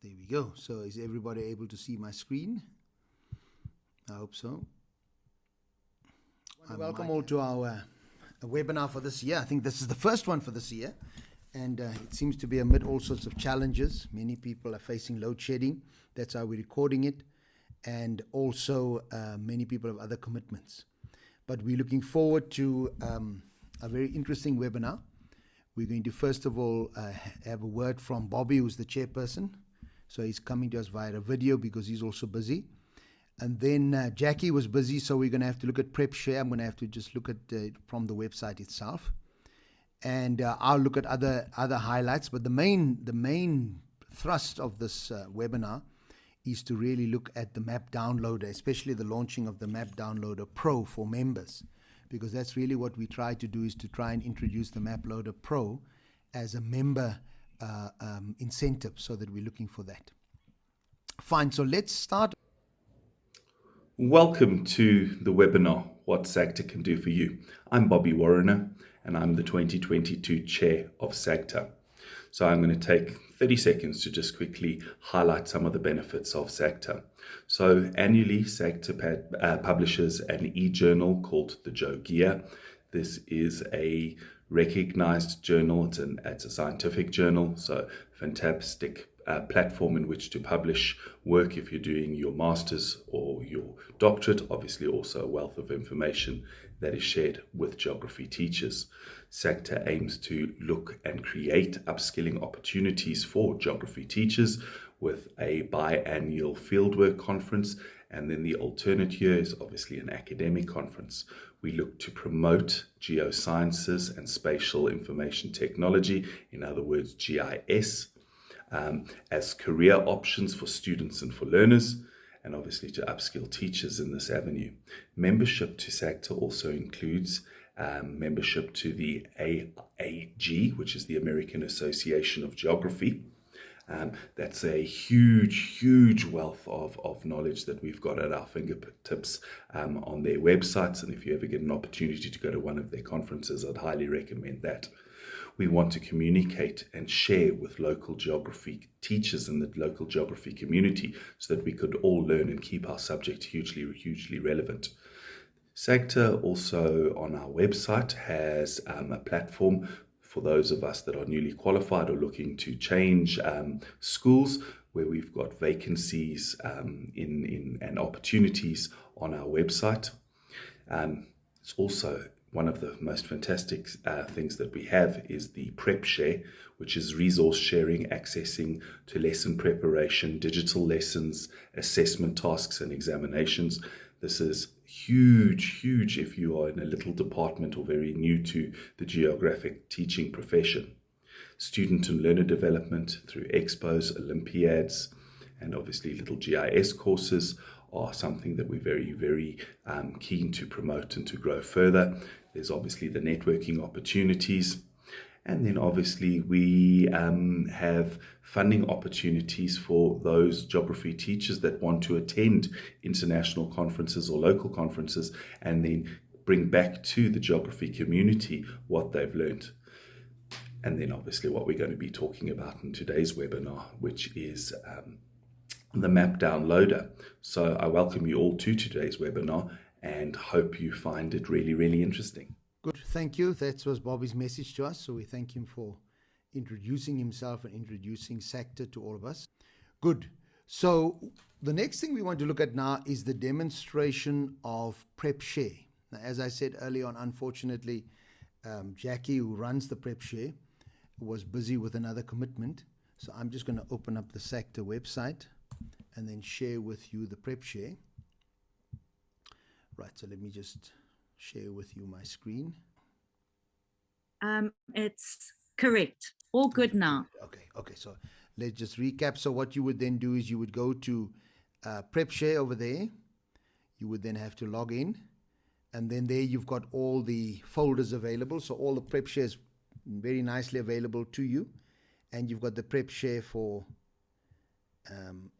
There we go. So is everybody able to see my screen? I hope so. Welcome all to our webinar for this year. I think this is the first one for this year, and it seems to be amid all sorts of challenges. Many people are facing load shedding. That's how we're recording it, and also many people have other commitments. But we're looking forward to a very interesting webinar. We're going to first of all have a word from Bobby, who's the chairperson. So he's coming to us via a video because he's also busy. And then Jackie was busy, so we're going to have to look at Prep Share. I'm going to have to just look at it from the website itself. And I'll look at other highlights. But the main thrust of this webinar is to really look at the Map Downloader, especially the launching of the Map Downloader Pro for members, because that's really what we try to do, is to try and introduce the Map Loader Pro as a member incentive, so that we're looking for that. Fine, so let's start. Welcome to the webinar, What SAGTA Can Do For You. I'm Bobby Warrener, and I'm the 2022 Chair of SAGTA. So I'm going to take 30 seconds to just quickly highlight some of the benefits of SAGTA. So annually, SAGTA publishes an e-journal called the Joe Gear. This is a recognized journal. It's a scientific journal, so fantastic platform in which to publish work if you're doing your master's or your doctorate. Obviously also a wealth of information that is shared with geography teachers. SAGTA aims to look and create upskilling opportunities for geography teachers with a biannual fieldwork conference, and then the alternate year is obviously an academic conference. We look to promote geosciences and spatial information technology, in other words GIS, as career options for students and for learners, and obviously to upskill teachers in this avenue. Membership to SAGTA also includes membership to the AAG, which is the American Association of Geography. That's a huge wealth of knowledge that we've got at our fingertips on their websites. And if you ever get an opportunity to go to one of their conferences, I'd highly recommend that. We want to communicate and share with local geography teachers in the local geography community so that we could all learn and keep our subject hugely relevant. SAGTA also on our website has a platform for those of us that are newly qualified or looking to change schools, where we've got vacancies and opportunities on our website. It's also one of the most fantastic things that we have is the Prep Share, which is resource sharing, accessing to lesson preparation, digital lessons, assessment tasks and examinations. This is huge if you are in a little department or very new to the geographic teaching profession. Student and learner development through expos, Olympiads, and obviously little GIS courses are something that we're very keen to promote and to grow further. There's obviously the networking opportunities. And then obviously we have funding opportunities for those geography teachers that want to attend international conferences or local conferences and then bring back to the geography community what they've learned. And then obviously what we're going to be talking about in today's webinar, which is the Map Downloader. So I welcome you all to today's webinar and hope you find it really interesting. Good, thank you. That was Bobby's message to us. So we thank him for introducing himself and introducing SAGTA to all of us. Good. So the next thing we want to look at now is the demonstration of Prep Share. Now, as I said earlier on, unfortunately, Jackie, who runs the Prep Share, was busy with another commitment. So I'm just going to open up the SAGTA website and then share with you the Prep Share. Right, so let me just share with you my screen. It's correct. All good now. Okay. So let's just recap. So what you would then do is you would go to Prep Share over there. You would then have to log in. And then there you've got all the folders available. So all the Prep Shares very nicely available to you. And you've got the Prep Share for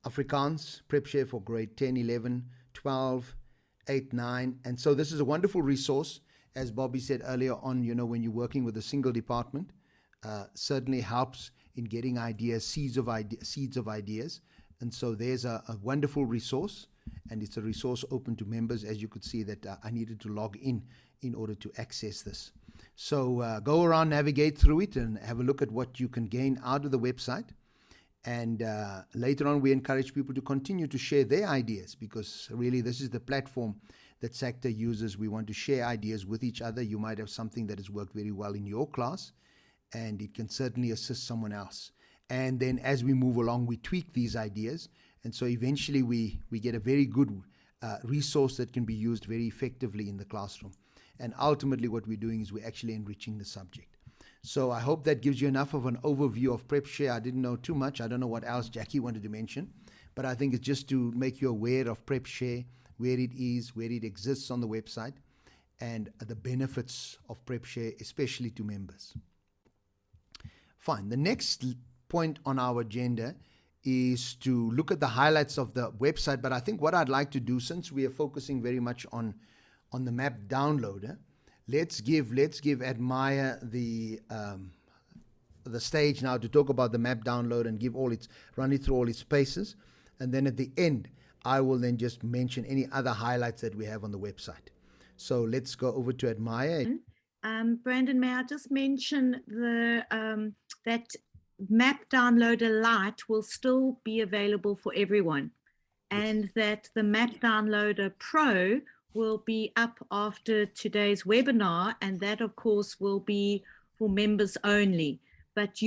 Afrikaans, Prep Share for grade 10, 11, 12, 8, 9. And so this is a wonderful resource. As Bobby said earlier on, when you're working with a single department, certainly helps in getting ideas, seeds of ideas. And so there's a wonderful resource, and it's a resource open to members. As you could see that I needed to log in order to access this. So go around, navigate through it, and have a look at what you can gain out of the website. And later on, we encourage people to continue to share their ideas, because really this is the platform that SAGTA uses. We want to share ideas with each other. You might have something that has worked very well in your class, and it can certainly assist someone else. And then as we move along, we tweak these ideas. And so eventually we get a very good resource that can be used very effectively in the classroom. And ultimately what we're doing is we're actually enriching the subject. So I hope that gives you enough of an overview of PrepShare. I didn't know too much. I don't know what else Jackie wanted to mention, but I think it's just to make you aware of PrepShare, where it is, where it exists on the website, and the benefits of PrepShare, especially to members. Fine. The next point on our agenda is to look at the highlights of the website. But I think what I'd like to do, since we are focusing very much on the map downloader, let's give Admire the stage now to talk about the map download and run it through all its paces. And then at the end, I will then just mention any other highlights that we have on the website. So let's go over to Admire. Brandon, may I just mention that Map Downloader Lite will still be available for everyone, and that the Map Downloader Pro will be up after today's webinar, and that of course will be for members only. But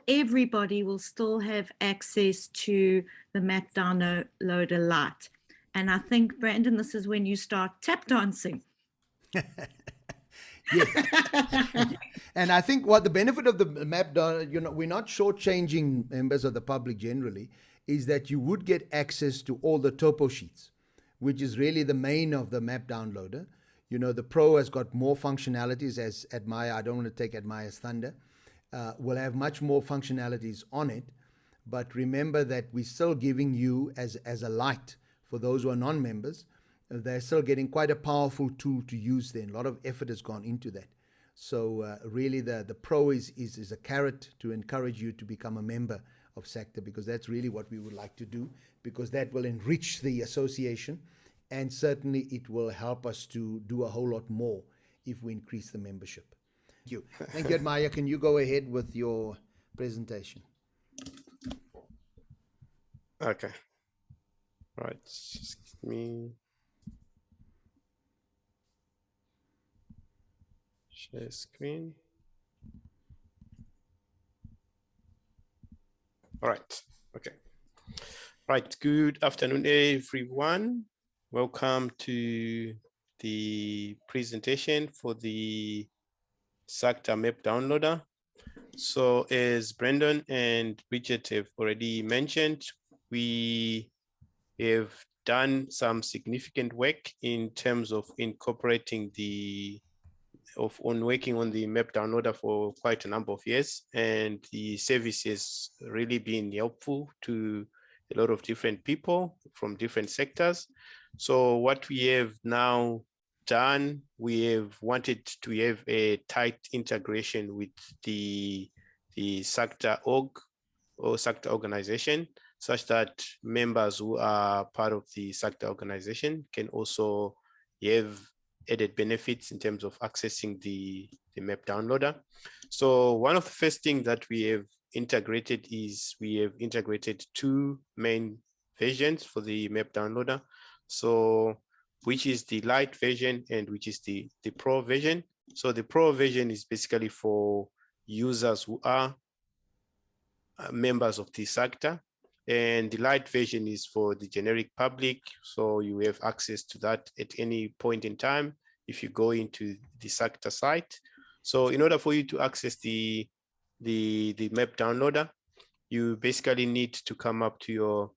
everybody will still have access to the Map Downloader Lite. And I think, Brandon, this is when you start tap dancing. Yes. And I think what the benefit of the map, we're not shortchanging members of the public generally, is that you would get access to all the topo sheets, which is really the main of the map downloader. The Pro has got more functionalities, as Admire, I don't want to take Admire's thunder, will have much more functionalities on it. But remember that we're still giving you as a light for those who are non-members. They're still getting quite a powerful tool to use there. A lot of effort has gone into that. So really the Pro is a carrot to encourage you to become a member of SAGTA, because that's really what we would like to do, because that will enrich the association, and certainly it will help us to do a whole lot more if we increase the membership. Thank you. Thank you, Admire. Can you go ahead with your presentation? Okay. Right. Just give me. Share screen. All right. Okay. Right. Good afternoon, everyone. Welcome to the presentation for the SAGTA Map Downloader. So as Brendan and Bridget have already mentioned, we have done some significant work in terms of incorporating working on the map downloader for quite a number of years, and the service has really been helpful to a lot of different people from different sectors. So what we have now done, we have wanted to have a tight integration with the SAGTA org or SAGTA organization, such that members who are part of the SAGTA organization can also have added benefits in terms of accessing the map downloader. So one of the first things that we have integrated is we have integrated two main versions for the map downloader. So which is the light version and which is the Pro version. So the Pro version is basically for users who are members of the SAGTA, and the light version is for the generic public. So you have access to that at any point in time if you go into the SAGTA site. So in order for you to access the map downloader, you basically need to come up to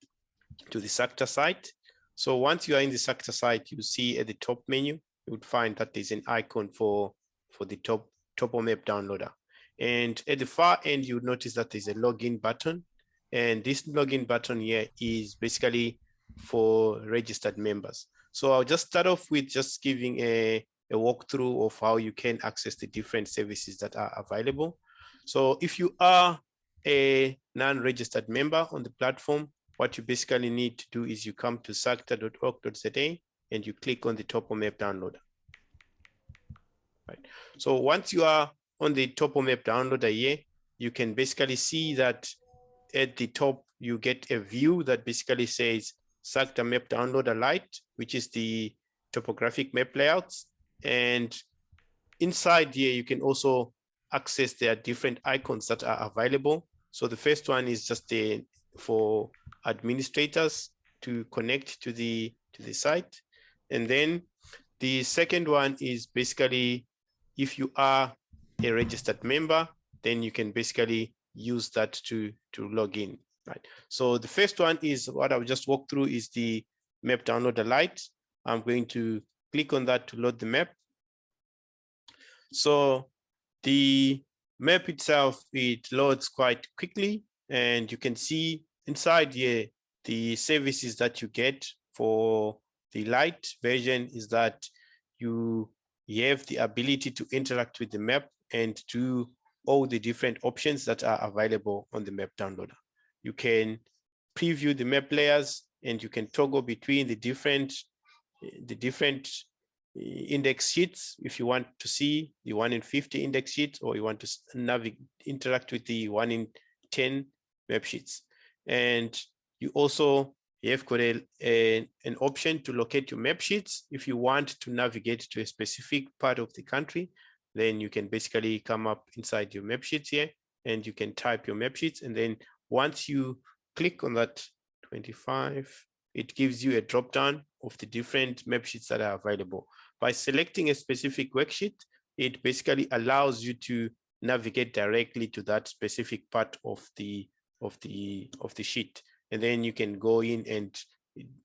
the SAGTA site. So once you are in the SAGTA site, you see at the top menu, you would find that there's an icon for the topo map downloader. And at the far end, you would notice that there's a login button. And this login button here is basically for registered members. So I'll just start off with just giving a walkthrough of how you can access the different services that are available. So if you are a non-registered member on the platform, what you basically need to do is you come to sagta.org.za and you click on the Topo Map Downloader. Right. So once you are on the Topo Map Downloader here, you can basically see that at the top, you get a view that basically says SAGTA Map Downloader Lite, which is the topographic map layouts. And inside here, you can also access their different icons that are available. So the first one is just for administrators to connect to the site. And then the second one is basically if you are a registered member, then you can basically use that to log in, right? So the first one is what I'll just walk through is the map downloader Lite. I'm going to click on that to load the map. So the map itself, it loads quite quickly, and you can see inside here the services that you get for the Lite version is that you have the ability to interact with the map and do all the different options that are available on the map downloader. You can preview the map layers and you can toggle between the different index sheets if you want to see the 1 in 50 index sheets, or you want to interact with the 1 in 10 map sheets. And you also have got an option to locate your map sheets. If you want to navigate to a specific part of the country, then you can basically come up inside your map sheets here and you can type your map sheets. And then once you click on that 25, it gives you a drop down of the different map sheets that are available. By selecting a specific worksheet, it basically allows you to navigate directly to that specific part of the sheet. And then you can go in and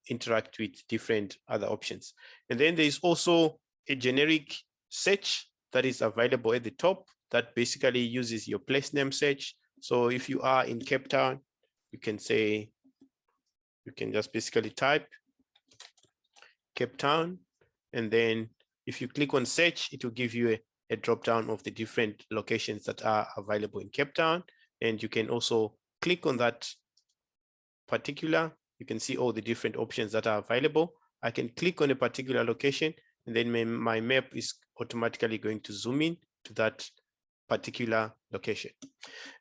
interact with different other options. And then there's also a generic search that is available at the top that basically uses your place name search. So if you are in Cape Town, you can just basically type Cape Town. And then if you click on search, it will give you a drop down of the different locations that are available in Cape Town. And you can also click on that particular, you can see all the different options that are available. I can click on a particular location and then my map is automatically going to zoom in to that particular location.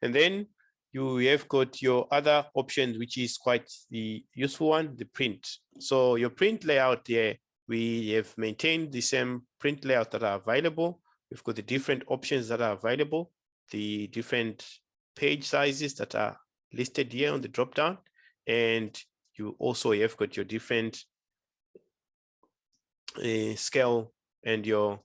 And then you have got your other option, which is quite the useful one, the print. So your print layout here, we have maintained the same print layout that are available. We've got the different options that are available, the different page sizes that are listed here on the drop down. And you also have got your different scale and your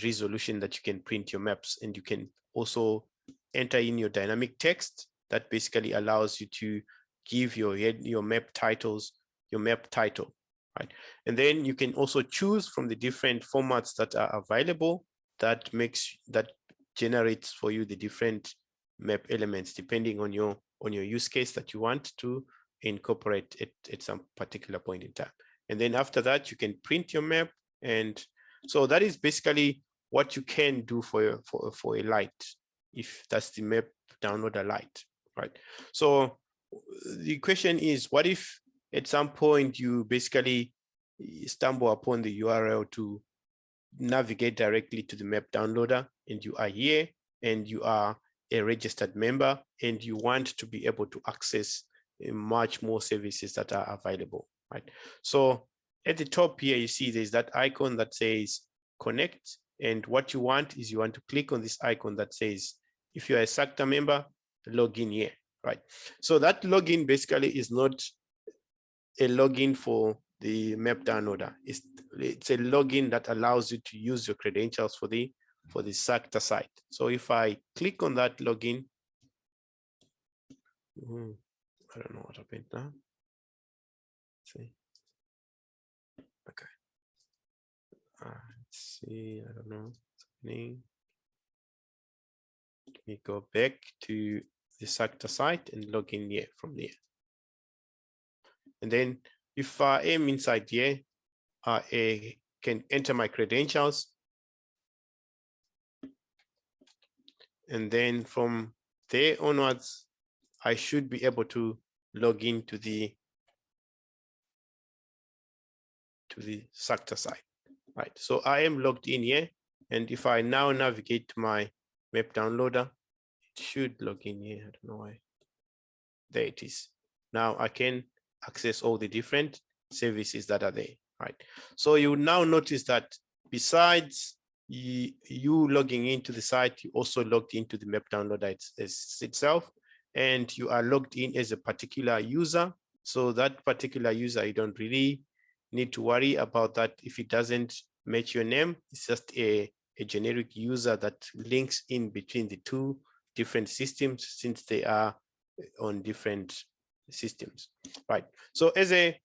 resolution that you can print your maps. And you can also enter in your dynamic text that basically allows you to give your map titles, your map title, right? And then you can also choose from the different formats that are available that generates for you the different map elements depending on your use case that you want to incorporate at some particular point in time. And then after that, you can print your map. And so that is basically what you can do for a Lite, if that's the map downloader Lite, right? So the question is, what if at some point you basically stumble upon the URL to navigate directly to the map downloader, and you are here and you are a registered member and you want to be able to access much more services that are available, right? So at the top here, you see there's that icon that says connect. And what you want is you want to click on this icon that says, if you're a SAGTA member, log in here, right? So that login basically is not a login for the map downloader. It's a login that allows you to use your credentials for the SAGTA site. So if I click on that login, I don't know what happened now. See, okay. Let's see, I don't know what's happening. Let me go back to the SAGTA site and log in here from there. And then if I am inside here, I can enter my credentials. And then from there onwards, I should be able to log into the SAGTA site, right? So I am logged in here, and if I now navigate to my map downloader, it should log in here. I don't know why. There it is. Now I can access all the different services that are there, right? So you now notice that besides you logging into the site, you also logged into the map downloader itself, and you are logged in as a particular user. So that particular user, you don't really need to worry about that if it doesn't match your name. It's just a generic user that links in between the two different systems, since they are on different systems, right? So as a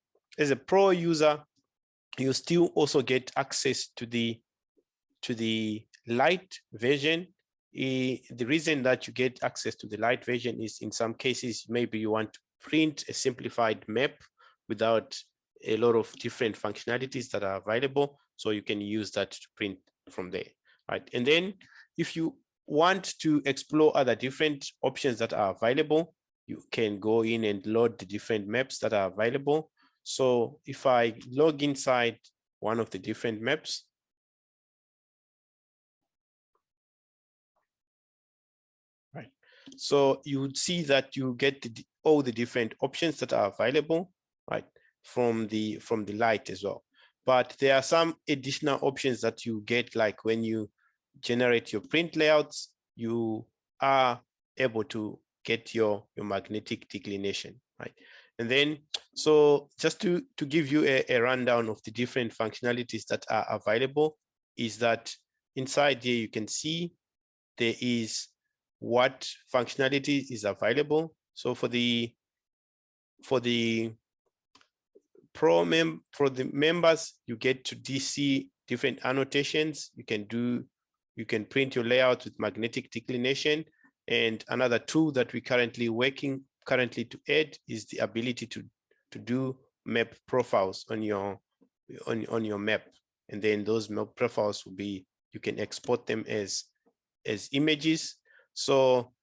pro user, you still also get access to the light version. The reason that you get access to the light version is, in some cases, maybe you want to print a simplified map without a lot of different functionalities that are available, so you can use that to print from there, right? And then if you want to explore other different options that are available, you can go in and load the different maps that are available. So if I log inside one of the different maps, right, so you would see that you get all the different options that are available, right, from the light as well. But there are some additional options that you get, like when you generate your print layouts, you are able to get your magnetic declination, right? And then, so just to give you a rundown of the different functionalities that are available, is that inside here you can see there is what functionality is available. So for the members, you get to DC different annotations. You can print your layout with magnetic declination. And another tool that we currently to add is the ability to do map profiles on your map. And then those map profiles will be, you can export them as images. So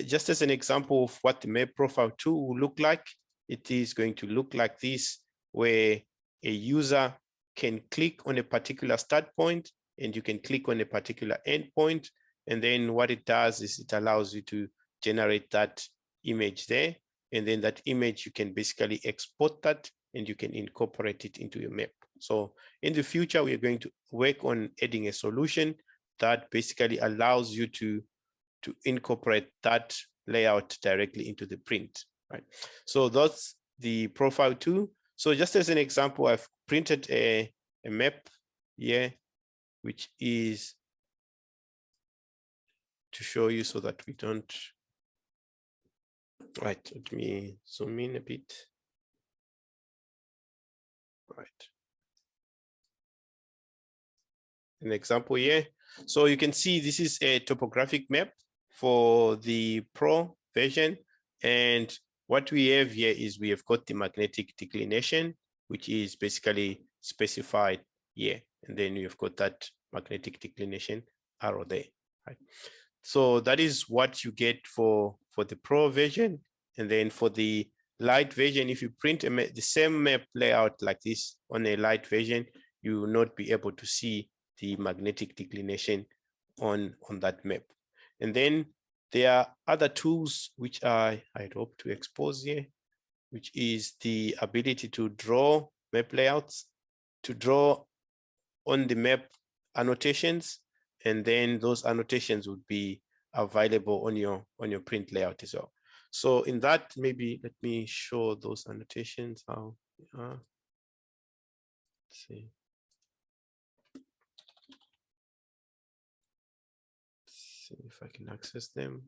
just as an example of what the map profile tool will look like, it is going to look like this, where a user can click on a particular start point and you can click on a particular end point. And then what it does is it allows you to generate that image there. And then that image, you can basically export that and you can incorporate it into your map. So in the future, we are going to work on adding a solution that basically allows you to incorporate that layout directly into the print, right? So that's the profile tool. So just as an example, I've printed a map here, which is to show you so that we don't, right, let me zoom in a bit. Right. An example here. So you can see this is a topographic map for the Pro version. And what we have here is we have got the magnetic declination, which is basically specified here. And then you've got that magnetic declination arrow there, right? So that is what you get for the Pro version. And then for the light version, if you print the same map layout like this on a light version, you will not be able to see the magnetic declination on that map. And then there are other tools which I'd hope to expose here, which is the ability to draw map layouts, to draw on the map annotations, and then those annotations would be available on your print layout as well. So in that, maybe let me show those annotations how. Let's see. Let's see if I can access them.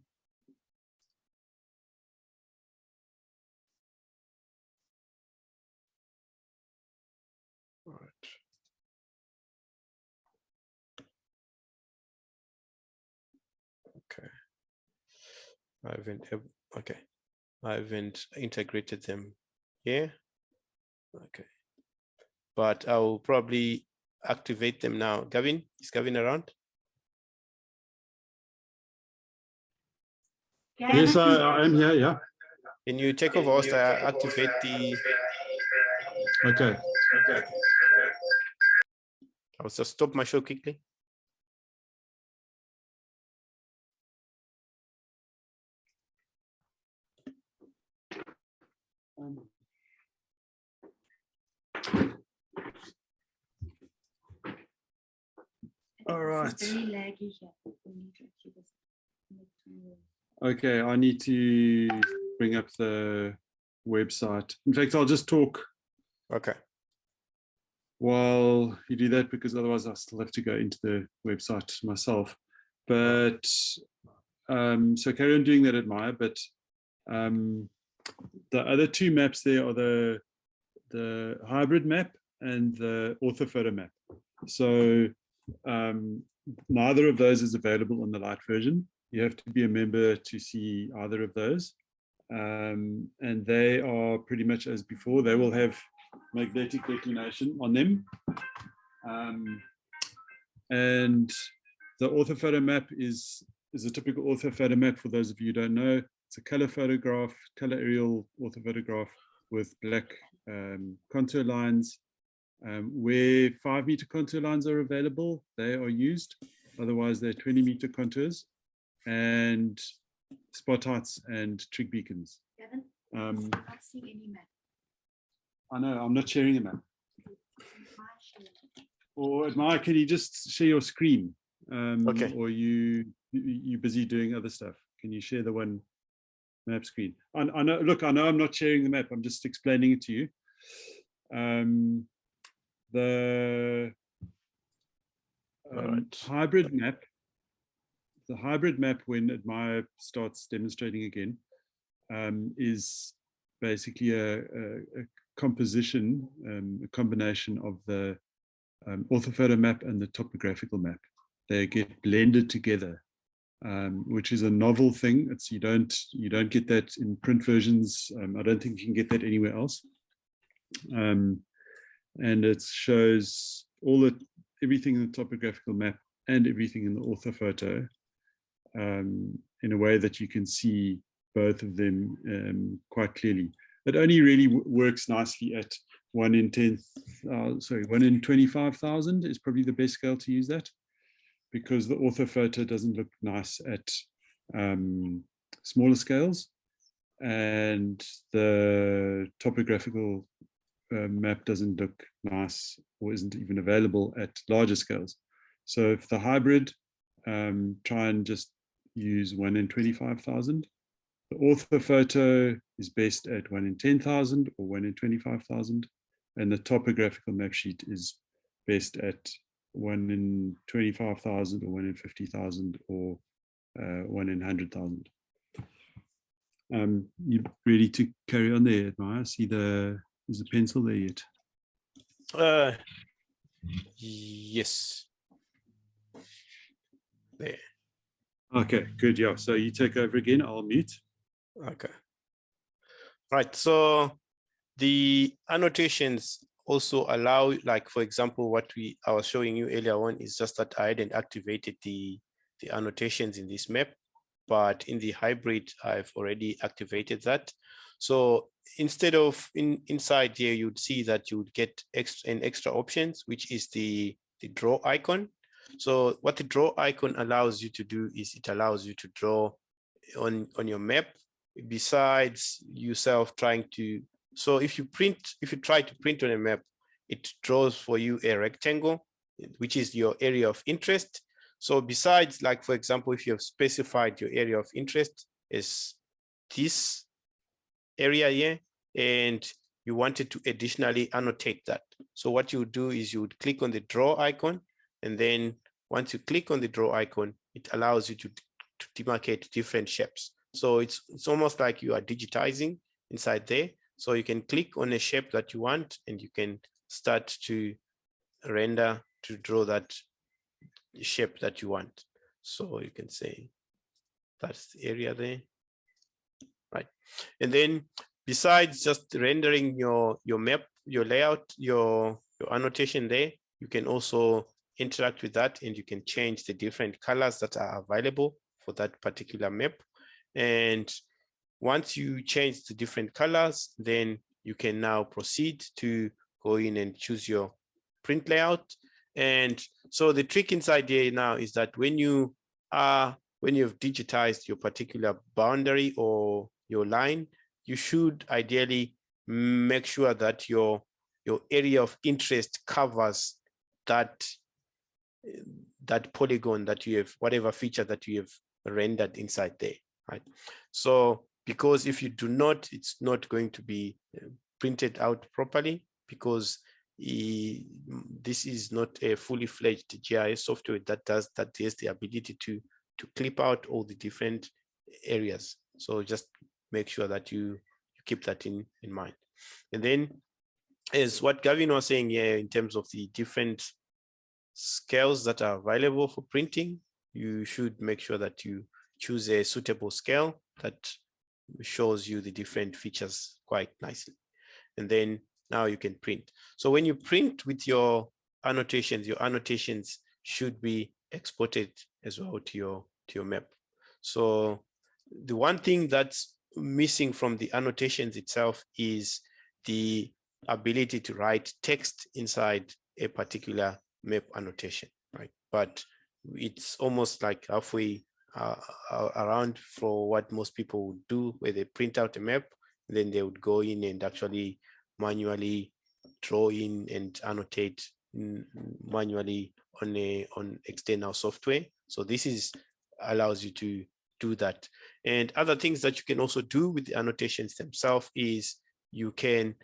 All right. Okay. I haven't integrated them here. Okay. But I will probably activate them now. Gavin, is Gavin around? Yes, I am here. Yeah. Can you take over whilst I activate the? Okay. I'll just stop my show quickly. All right. It's very laggy here. We need to actually just connect to Okay, I need to bring up the website. In fact, I'll just talk Okay. while you do that, because otherwise I still have to go into the website myself. But so carry on doing that, Admire. But the other two maps there are the hybrid map and the orthophoto map. So neither of those is available on the light version. You have to be a member to see either of those. And they are pretty much as before. They will have magnetic declination on them. And the orthophoto map is a typical orthophoto map. For those of you who don't know, it's a color photograph, color aerial orthophotograph with black contour lines. Where 5-meter contour lines are available, they are used. Otherwise, they're 20-meter contours and spot heights and trig beacons. Gavin, I'm not seeing any map. I know, I'm not sharing a map. Or Admire, can you just share your screen? Okay. Or you busy doing other stuff? Can you share the one map screen? I know. Look, I know I'm not sharing the map. I'm just explaining it to you. The hybrid map. The hybrid map, when Admire starts demonstrating again, is basically a composition, a combination of the orthophoto map and the topographical map. They get blended together, which is a novel thing. It's you don't get that in print versions. I don't think you can get that anywhere else. And it shows everything in the topographical map and everything in the orthophoto in a way that you can see both of them quite clearly. It only really works nicely at 1 in 25,000 is probably the best scale to use that, because the orthophoto doesn't look nice at smaller scales, and the topographical map doesn't look nice or isn't even available at larger scales. So if the hybrid, try and just use 1 in 25,000. The orthophoto is best at 1 in 10,000 or 1 in 25,000. And the topographical map sheet is best at 1 in 25,000 or 1 in 50,000 or 1 in 100,000. You ready to carry on there, Admire? I see there's a pencil there yet. Yes. There. Okay, good. Yeah. So you take over again. I'll mute. Okay. Right. So the annotations also allow, like, for example, what I was showing you earlier on is just that I hadn't activated the annotations in this map, but in the hybrid, I've already activated that. So instead of inside here, you'd see that you would get extra options, which is the draw icon. So what the draw icon allows you to do is it allows you to draw on your map, besides yourself trying to. So if you try to print on a map, it draws for you a rectangle, which is your area of interest. So besides, like, for example, if you have specified your area of interest as this area here, and you wanted to additionally annotate that. So what you would do is you would click on the draw icon, and then once you click on the draw icon, it allows you to demarcate different shapes. So it's almost like you are digitizing inside there. So you can click on a shape that you want, and you can start to render to draw that shape that you want. So you can say that's the area there, right? And then besides just rendering your map, your layout, your annotation there, you can also interact with that, and you can change the different colors that are available for that particular map. And once you change the different colors, then you can now proceed to go in and choose your print layout. And so the trick inside here now is that when you've digitized your particular boundary or your line, you should ideally make sure that your area of interest covers that polygon that you have, whatever feature that you have rendered inside there, right? So because if you do not, it's not going to be printed out properly, because this is not a fully fledged GIS software that has the ability to clip out all the different areas. So just make sure that you keep that in mind. And then, as what Gavin was saying here, in terms of the different scales that are available for printing, you should make sure that you choose a suitable scale that shows you the different features quite nicely. And then now you can print. So when you print with your annotations should be exported as well to your map. So the one thing that's missing from the annotations itself is the ability to write text inside a particular map annotation, right? But it's almost like halfway around for what most people would do, where they print out a map, then they would go in and actually manually draw in and annotate manually on external software. So this allows you to do that. And other things that you can also do with the annotations themselves is you can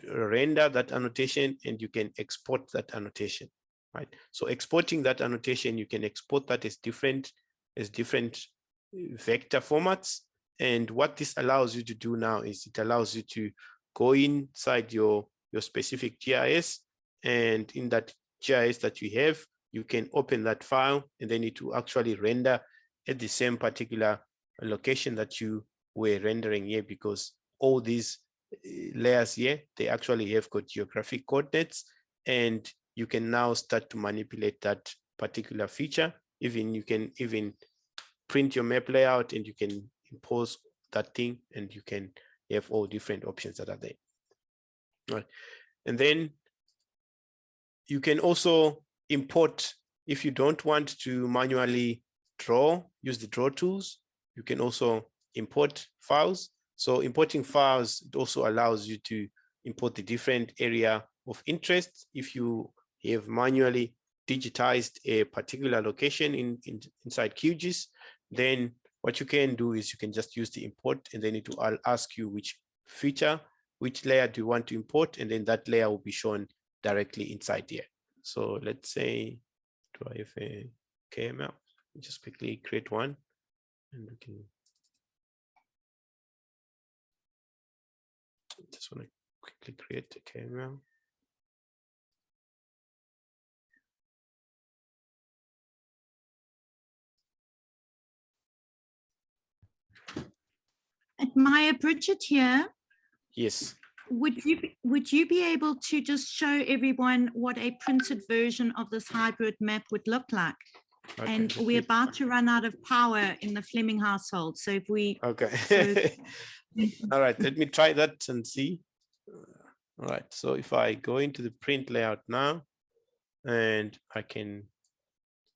render that annotation and you can export that annotation, right? So exporting that annotation, you can export that as different vector formats. And what this allows you to do now is it allows you to go inside your specific GIS, and in that GIS that you have, you can open that file, and then it will actually render at the same particular location that you were rendering here, because all these layers here, they actually have got geographic coordinates, and you can now start to manipulate that particular feature. You can even print your map layout, and you can impose that thing, and you can have all different options that are there. All right. And then you can also import, if you don't want to manually use the draw tools, you can also import files. So importing files, it also allows you to import the different area of interest. If you have manually digitized a particular location inside QGIS, then what you can do is you can just use the import, and then it will ask you which layer do you want to import, and then that layer will be shown directly inside here. So let's say, do I have a KML? Just quickly create one, and we can just want to quickly create a KML. Maya, Bridget here. Yes. Would you be able to just show everyone what a printed version of this hybrid map would look like? Okay. And we're about to run out of power in the Fleming household. So if we... Okay. All right, let me try that and see. All right, so if I go into the print layout now, and I can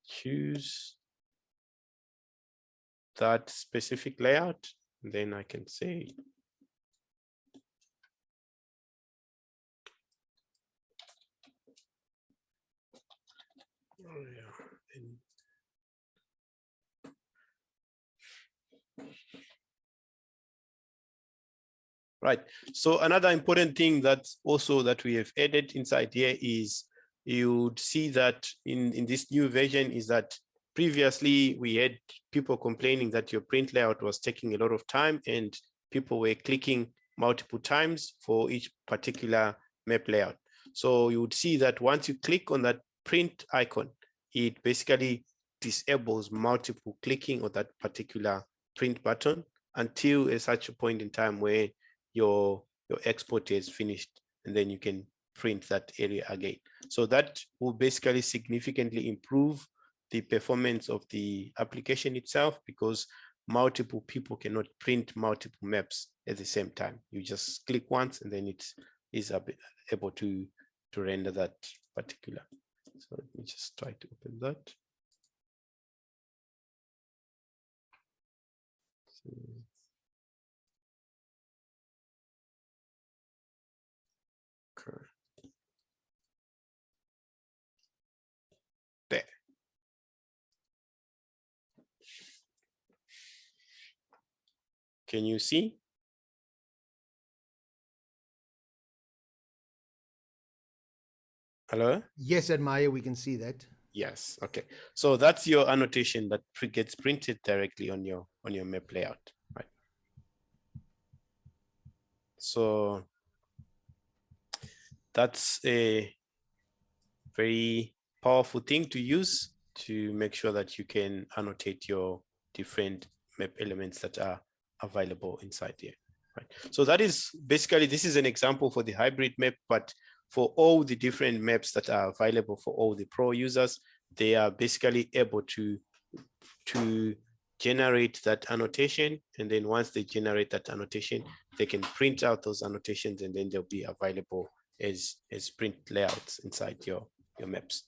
choose that specific layout, then I can say, oh yeah. Right. So another important thing that we have added inside here is you would see that in this new version is that previously we had people complaining that your print layout was taking a lot of time and people were clicking multiple times for each particular map layout. So you would see that once you click on that print icon, it basically disables multiple clicking on that particular print button until such a point in time where your export is finished, and then you can print that area again. So that will basically significantly improve the performance of the application itself, because multiple people cannot print multiple maps at the same time. You just click once and then it is able to render that particular. So let me just try to open that. Okay. There. Can you see? Hello? Yes, Admire, we can see that. Yes. Okay. So that's your annotation that gets printed directly on your map layout, right? So that's a very powerful thing to use to make sure that you can annotate your different map elements that are available inside here, right? So that is basically, this is an example for the hybrid map, but for all the different maps that are available for all the pro users, they are basically able to generate that annotation. And then once they generate that annotation, they can print out those annotations and then they'll be available as print layouts inside your maps.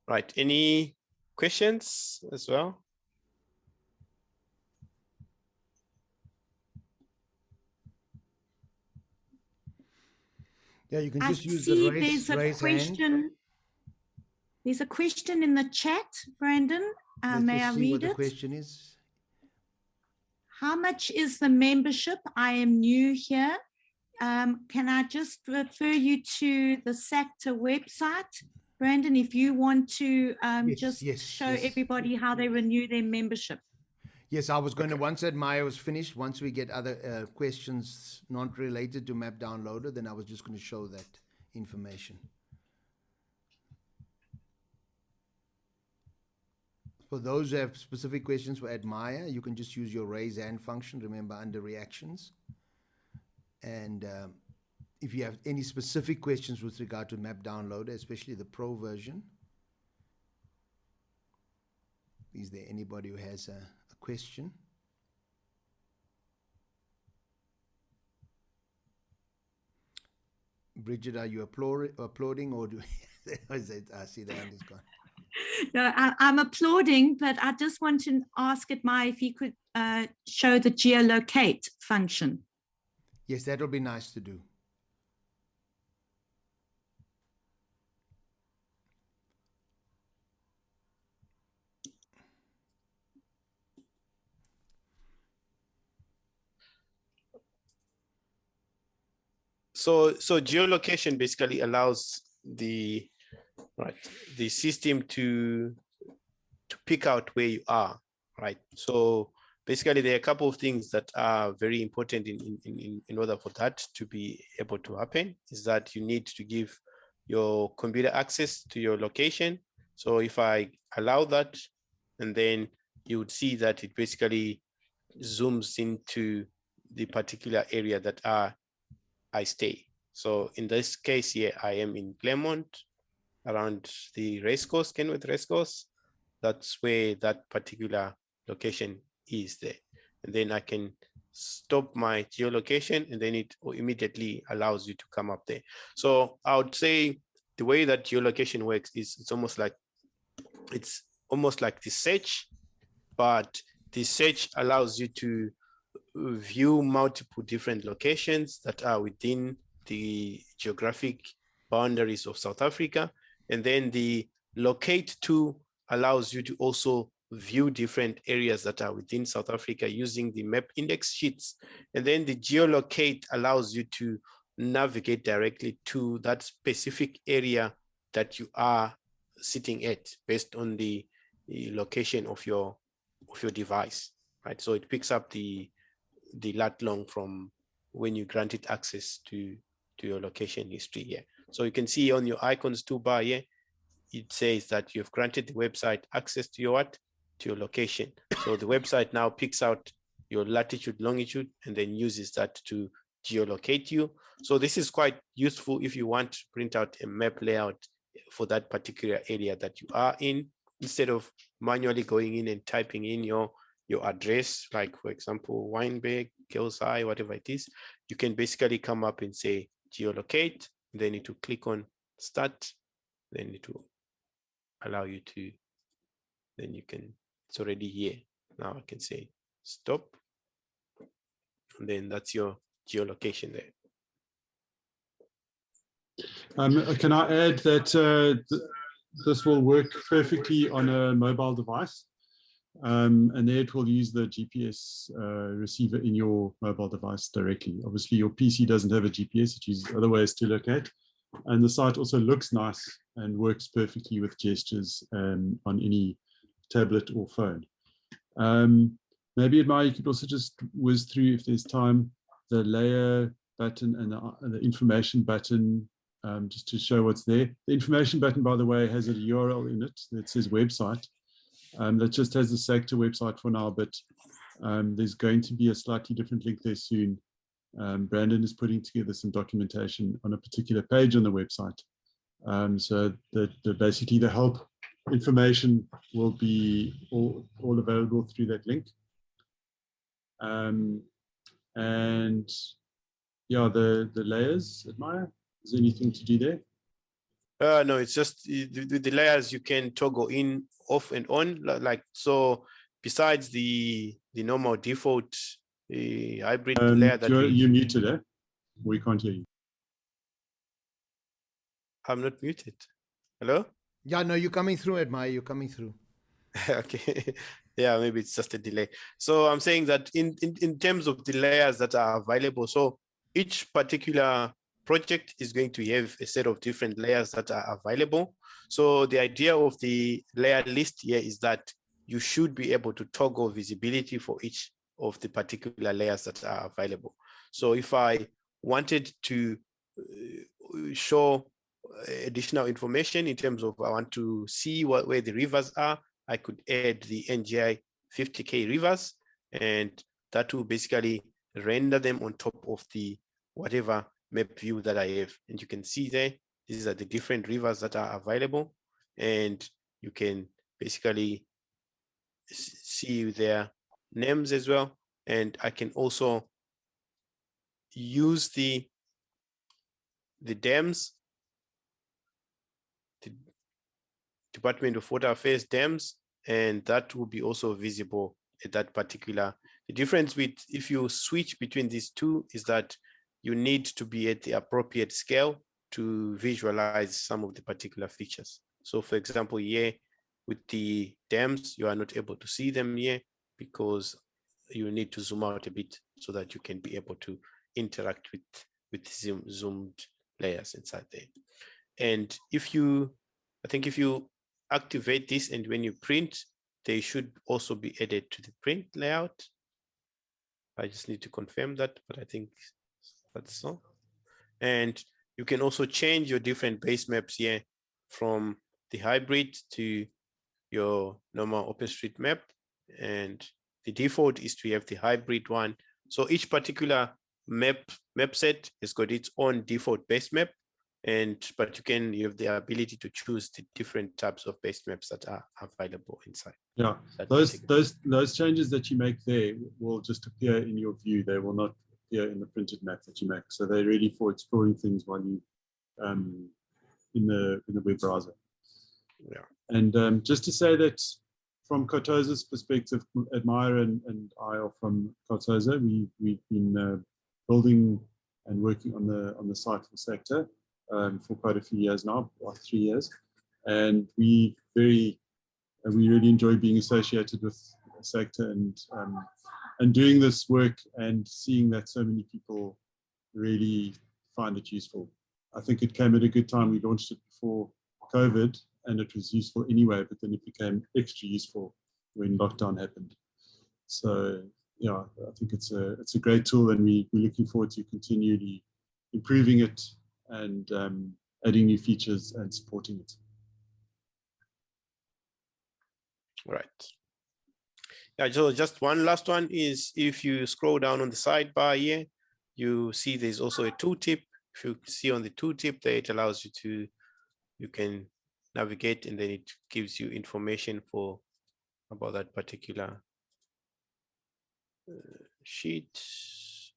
Right, any questions as well? Yeah, you can I just use see the raise hand. There's a question in the chat, Brandon. Let's May just I see read what the it? question is. How much is the membership? I am new here. Can I just refer you to the SAGTA website? Brandon, if you want to show everybody how they renew their membership. Yes, I was going to, once Admire was finished, once we get other questions not related to Map Downloader, then I was just going to show that information. For those who have specific questions for Admire, you can just use your raise hand function, remember, under reactions. And if you have any specific questions with regard to Map Downloader, especially the Pro version, is there anybody who has a question? Bridget, are you applauding or do I see the hand is gone? No, I'm applauding, but I just want to ask Admire if you could show the geolocate function. Yes, that'll be nice to do. So geolocation basically allows the system to pick out where you are, right? So basically there are a couple of things that are very important in order for that to be able to happen, is that you need to give your computer access to your location. So if I allow that, and then you would see that it basically zooms into the particular area that I stay. So in this case here, I am in Claremont, around the racecourse, Kenworth racecourse. That's where that particular location is there. And then I can stop my geolocation and then it immediately allows you to come up there. So I would say the way that geolocation works is it's almost like the search, but the search allows you to view multiple different locations that are within the geographic boundaries of South Africa. And then the locate to allows you to also view different areas that are within South Africa using the map index sheets. And then the geolocate allows you to navigate directly to that specific area that you are sitting at based on the location of your device, right? So it picks up the lat long from when you granted access to your location history here. So you can see on your icons toolbar here, it says that you've granted the website access to your location. So the website now picks out your latitude, longitude, and then uses that to geolocate you. So this is quite useful if you want to print out a map layout for that particular area that you are in, instead of manually going in and typing in your address, like for example, Weinberg, Girls Eye, whatever it is. You can basically come up and say geolocate, then it will click on start, then it will allow you to, then you can, it's already here. Now I can say stop, and then that's your geolocation there. Can I add that this will work perfectly on a mobile device, and there it will use the GPS receiver in your mobile device directly. Obviously, your PC doesn't have a GPS; it uses other ways to locate. And the site also looks nice and works perfectly with gestures on any tablet or phone. Maybe Admire, you could also just whiz through, if there's time, the layer button and the information button, just to show what's there. The information button, by the way, has a URL in it that says website. That just has the SAGTA website for now, but there's going to be a slightly different link there soon. Brandon is putting together some documentation on a particular page on the website. So basically the help information will be all available through that link. And yeah, the layers, Admire, is there anything to do there? No, it's just the layers you can toggle in, off and on, like so. Besides the normal default hybrid layer that you're muted, eh? We can't hear you. I'm not muted. Hello? Yeah, no, you're coming through, Admire. You're coming through. Okay. Yeah, maybe it's just a delay. So I'm saying that in terms of the layers that are available, so each particular project is going to have a set of different layers that are available. So the idea of the layer list here is that you should be able to toggle visibility for each of the particular layers that are available. So if I wanted to show additional information in terms of I want to see where the rivers are, I could add the NGI 50K rivers, and that will basically render them on top of the whatever map view that I have. And you can see there, these are the different rivers that are available, and you can basically see their names as well. And I can also use the dams, the Department of Water Affairs dams, and that will be also visible at that particular. The difference with if you switch between these two is that you need to be at the appropriate scale to visualize some of the particular features. So for example, here with the dams, you are not able to see them here because you need to zoom out a bit so that you can be able to interact with zoomed layers inside there. And if you, I think if you activate this and when you print, they should also be added to the print layout. I just need to confirm that, but I think that's so. And you can also change your different base maps here from the hybrid to your normal OpenStreetMap. And the default is to have the hybrid one. So each particular map set has got its own default base map, but you have the ability to choose the different types of base maps that are available inside. Yeah, those changes that you make there will just appear in your view. They will not appear in the printed map that you make. So they're ready for exploring things while you in the web browser. Yeah. And just to say that from Cartoza's perspective, Admire and I are from Cartoza. We've been building and working on the site for SAGTA for quite a few years now, about 3 years, and we really enjoy being associated with SAGTA and doing this work and seeing that so many people really find it useful. I think it came at a good time. We launched it before COVID, and it was useful anyway, but then it became extra useful when lockdown happened. So yeah, I think it's a great tool, and we're looking forward to continually improving it and adding new features and supporting it. Right. Yeah, so just one last one is if you scroll down on the sidebar here, you see there's also a tooltip. If you see on the tooltip there, it allows you to you can navigate, and then it gives you information about that particular sheet.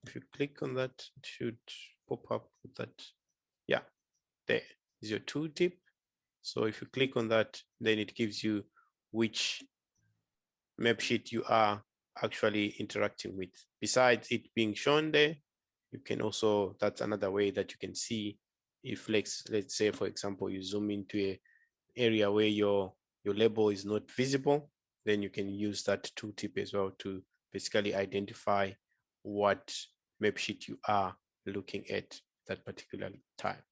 If you click on that, it should pop up with that. Yeah, there is your tooltip. So if you click on that, then it gives you which map sheet you are actually interacting with. Besides it being shown there, you can also, that's another way that you can see if, let's say, for example, you zoom into a area where your label is not visible, then you can use that tooltip as well to basically identify what map sheet you are looking at that particular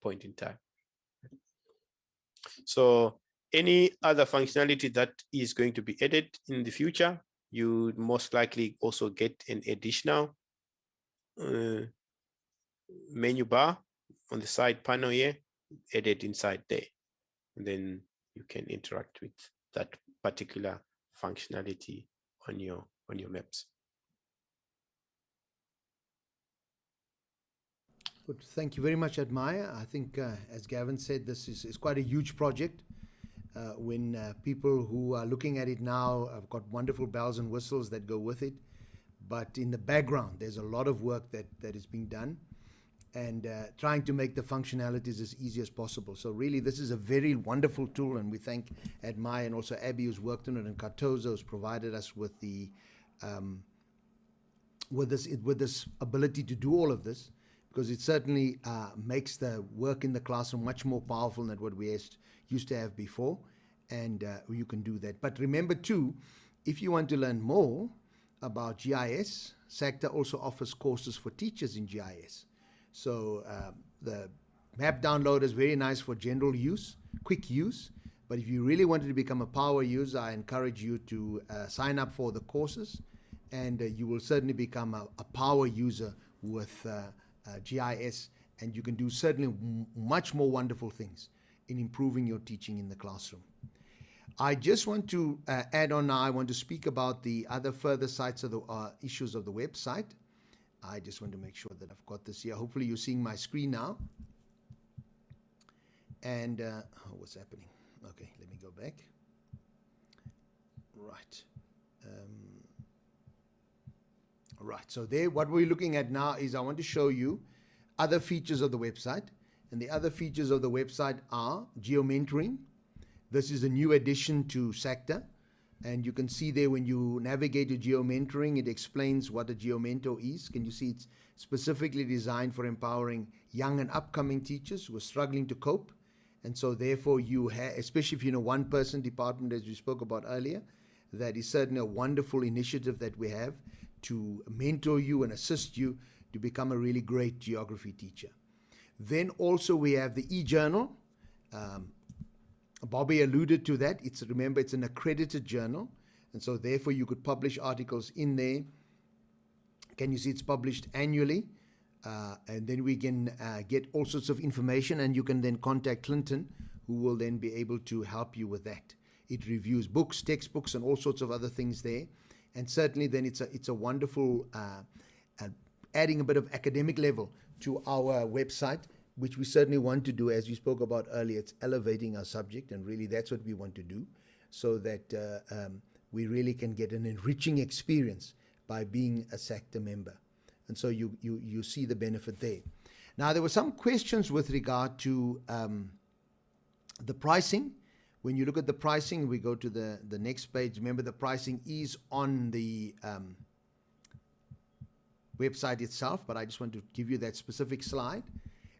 point in time. So any other functionality that is going to be added in the future, you would most likely also get an additional menu bar on the side panel here, added inside there. And then you can interact with that particular functionality on your maps. Good. Thank you very much, Admire. I think, as Gavin said, this is quite a huge project. When people who are looking at it now have got wonderful bells and whistles that go with it, but in the background, there's a lot of work that is being done, and trying to make the functionalities as easy as possible. So really, this is a very wonderful tool, and we thank Admire and also Abby, who's worked on it, and Cartozo, who's provided us with the with this ability to do all of this, because it certainly makes the work in the classroom much more powerful than what we used to have before, and you can do that. But remember too, if you want to learn more about GIS, SAGTA also offers courses for teachers in GIS. So the map downloader is very nice for general use, quick use, but if you really wanted to become a power user, I encourage you to sign up for the courses, and you will certainly become a power user with GIS, and you can do certainly much more wonderful things in improving your teaching in the classroom. I just want to add on now, I want to speak about the other further sites of the issues of the website. I just want to make sure that I've got this here. Hopefully you're seeing my screen now. And what's happening? Okay, let me go back. Right. Right, so there, what we're looking at now is I want to show you other features of the website. And the other features of the website are geo-mentoring. This is a new addition to SAGTA. And you can see there when you navigate to geo-mentoring, it explains what a geo-mentor is. Can you see it's specifically designed for empowering young and upcoming teachers who are struggling to cope. And so therefore you have, especially if you're in a one-person department, as we spoke about earlier, that is certainly a wonderful initiative that we have to mentor you and assist you to become a really great geography teacher. Then also we have the e-journal. Bobby alluded to that. Remember, it's an accredited journal, and so therefore you could publish articles in there. Can you see it's published annually? And then we can get all sorts of information, and you can then contact Clinton, who will then be able to help you with that. It reviews books, textbooks, and all sorts of other things there. And certainly then it's a wonderful adding a bit of academic level to our website, which we certainly want to do, as you spoke about earlier. It's elevating our subject, and really that's what we want to do, so that we really can get an enriching experience by being a SAGTA member. And so you see the benefit there. Now, there were some questions with regard to the pricing. When you look at the pricing, we go to the next page. Remember, the pricing is on the website itself, but I just want to give you that specific slide.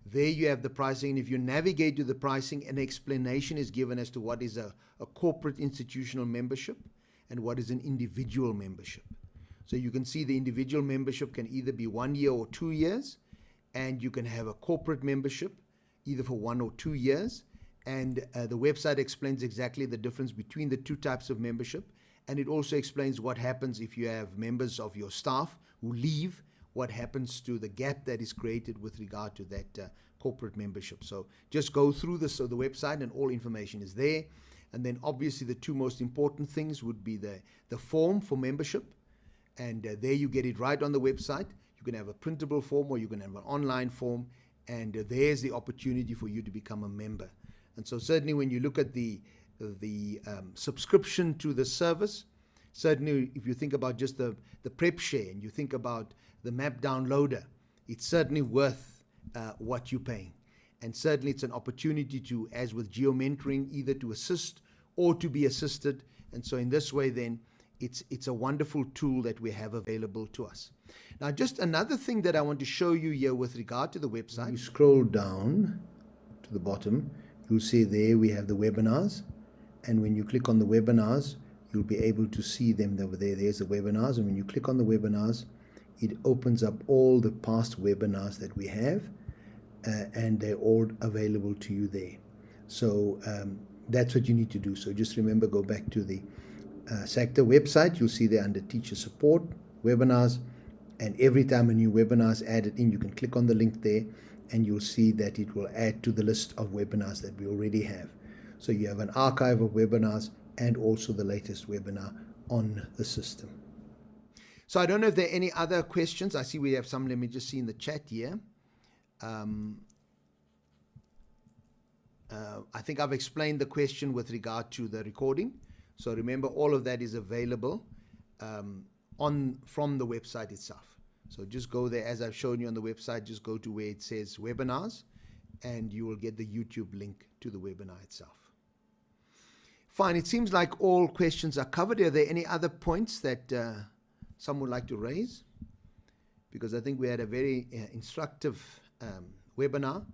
There you have the pricing, and if you navigate to the pricing, an explanation is given as to what is a corporate institutional membership and what is an individual membership. So you can see the individual membership can either be 1 year or 2 years, and you can have a corporate membership either for 1 or 2 years. And the website explains exactly the difference between the two types of membership, and it also explains what happens if you have members of your staff who leave, what happens to the gap that is created with regard to that corporate membership. So just go through this, so the website, and all information is there. And then obviously the two most important things would be the form for membership, and there you get it right on the website. You can have a printable form, or you can have an online form, and there's the opportunity for you to become a member. And so certainly when you look at the subscription to the service, certainly if you think about just the prep share and you think about the map downloader, it's certainly worth what you're paying. And certainly it's an opportunity to, as with geo-mentoring, either to assist or to be assisted. And so in this way then, it's a wonderful tool that we have available to us. Now, just another thing that I want to show you here with regard to the website. You scroll down to the bottom, you'll see there we have the webinars. And when you click on the webinars, you'll be able to see them over there. There's the webinars. And when you click on the webinars, it opens up all the past webinars that we have, and they're all available to you there. So that's what you need to do. So just remember, go back to the SAGTA website. You'll see there under teacher support, webinars, and every time a new webinar is added in, you can click on the link there and you'll see that it will add to the list of webinars that we already have. So you have an archive of webinars and also the latest webinar on the system. So I don't know if there are any other questions. I see we have some. Let me just see in the chat here. I think I've explained the question with regard to the recording. So remember, all of that is available from the website itself. So just go there, as I've shown you on the website, just go to where it says webinars, and you will get the YouTube link to the webinar itself. Fine, it seems like all questions are covered. Are there any other points that some would like to raise? Because I think we had a very instructive webinar.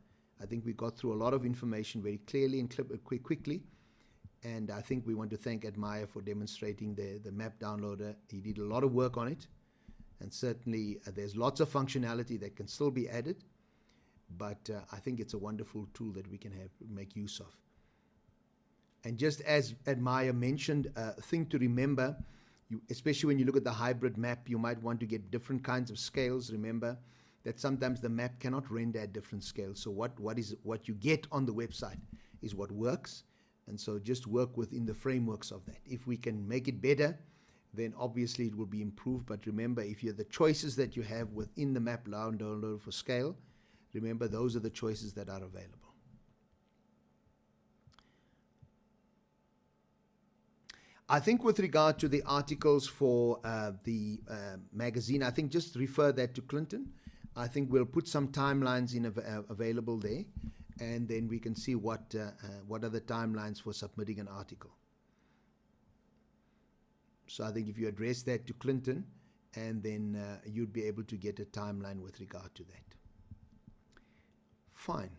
I think we got through a lot of information very clearly and quickly. And I think we want to thank Admire for demonstrating the map downloader. He did a lot of work on it. And certainly there's lots of functionality that can still be added. But I think it's a wonderful tool that we can make use of. And just as Admire mentioned, a thing to remember, especially when you look at the hybrid map, you might want to get different kinds of scales. Remember that sometimes the map cannot render at different scales. So what you get on the website is what works. And so just work within the frameworks of that. If we can make it better, then obviously it will be improved. But remember, if you're the choices that you have within the map downloader for scale, remember those are the choices that are available. I think with regard to the articles for the magazine, I think just refer that to Clinton. I think we'll put some timelines in available there, and then we can see what are the timelines for submitting an article. So I think if you address that to Clinton, and then you'd be able to get a timeline with regard to that. Fine.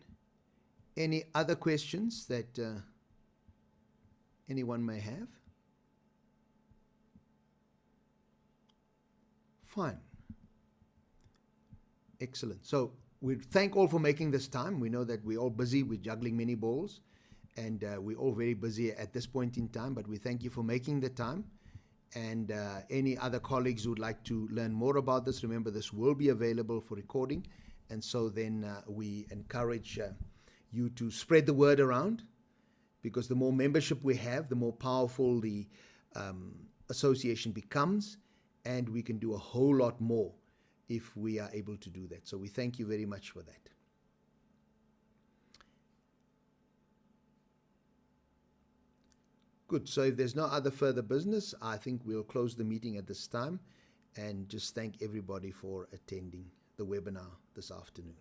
Any other questions that anyone may have? Fine. Excellent. So we thank all for making this time. We know that we're all busy with juggling many balls, and we're all very busy at this point in time, but we thank you for making the time. And any other colleagues who would like to learn more about this, remember this will be available for recording. And so then we encourage you to spread the word around, because the more membership we have, the more powerful the association becomes, and we can do a whole lot more if we are able to do that. So we thank you very much for that. Good. So if there's no other further business, I think we'll close the meeting at this time and just thank everybody for attending the webinar this afternoon.